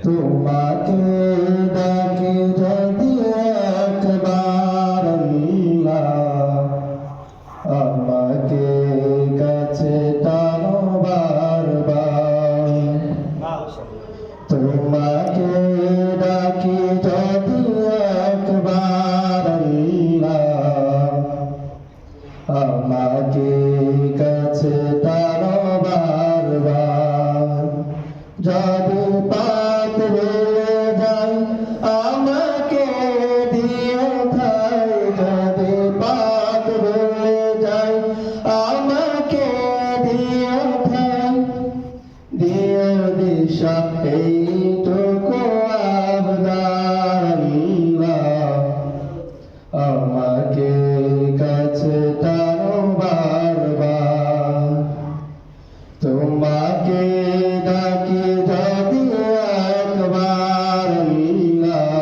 তোমাকে ডাকি যদি একবার আল্লাহ, আমাকে কাছে টানো বারবার। তোমাকে ডাকি যদি একবার আল্লাহ, আমাকে কাছে টানো বারবার। যদি পাত ভুলে যাই আমাকে দিও ঠাই, যদি পাত ভুলে যাই আমাকে দিও ঠাই, দিও দিশা এইটুকু আবদার আল্লাহ, আমাকে কাছে টানো বারবার। তোমাকে ডাকি যদি একবার আল্লাহ,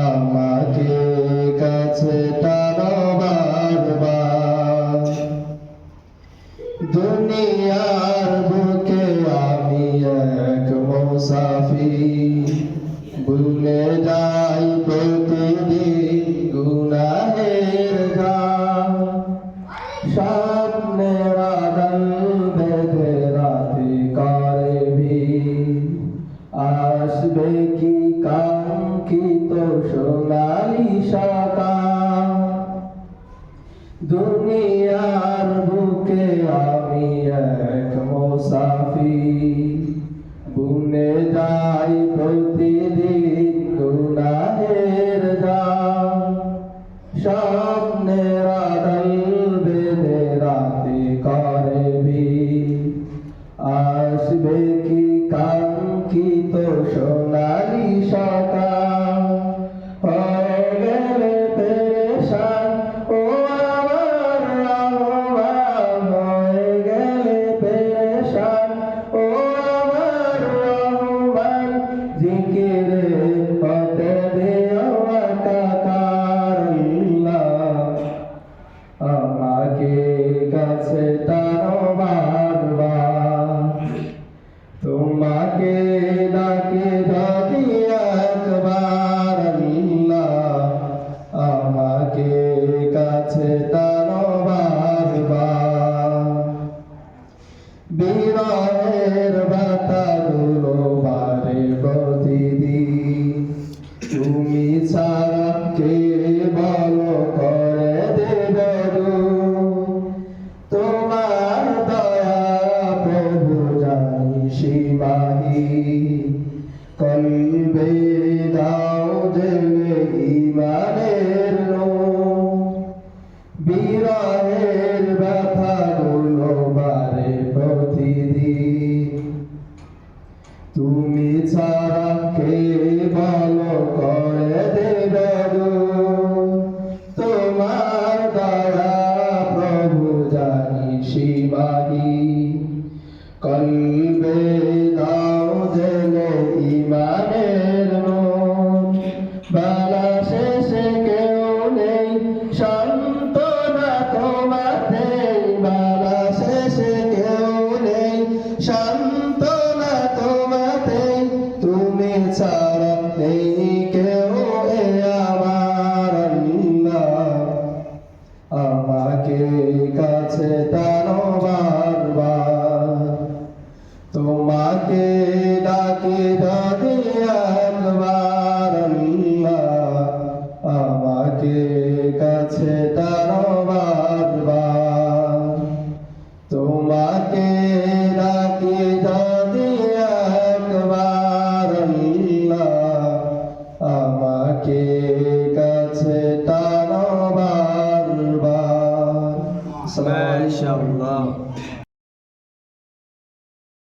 আমাকে কাছে টানো বারবার। দুনিয়ার বুকে আমি এক মুসাফির, ভুলে যাই প্রতিদিন গুনাহের গান। স্বপ্নের আদল বেঁধে রাতে করে ভিড়, আসবে কি কাঙ্ক্ষিত সোনালি সকাল। দুনিয়ার বুকে আমি এক মুসাফির, ভুলে যাই প্রতিদিন গুনাহের গান। স্বপ্নের আদল বেঁধে রাতে করে ভিড়, আসবে কি কাঙ্ক্ষিত সোনালি সকাল। হয়ে গেলে পেরেশান ও আমার রহমান, হয়ে গেলে পেরেশান ও আমার রহমান। জিকিরে হতে দিও একাকার আল্লাহ, আমাকে কাছে টানো বারবার। তোমাকে ডাকি যদি একবার আল্লাহ, আমাকে কাছে টানো বারবার। বিরহের ব্যথাগুলো বারে প্রতিদিন, তুমি ছাড়া কে বলো করে দেবে দূর। তোমার দয়া প্রভু জানি সীমাহীন, কলবে দাও জেলে ঈমানের নূর। বিরহের ব্যথাগুলো বারে প্রতিদিন, তুমি ছাড়া কে বলো করে দেবে দূর। তোমার দয়া প্রভু জানি সীমাহীন, কলবে দাও জেলে ঈমানের নূর। বেলা শেষে কেউ নেই সান্ত্বনা তোমাতে, বেলা শেষে কেউ নেই সান্ত্বনা তোমাতে। তুমি ছাড়া নেই কেউ এ আমার আল্লাহ, আমাকে কাছে টানো বারবার। তোমাকে ডাকি যদি একবার আল্লাহ, আমাকে কাছে টানো বারবার। তোমাকে ডাকি যদি একবার আল্লাহ, আমাকে কাছে টানো বারবার। মাশাআল্লাহ।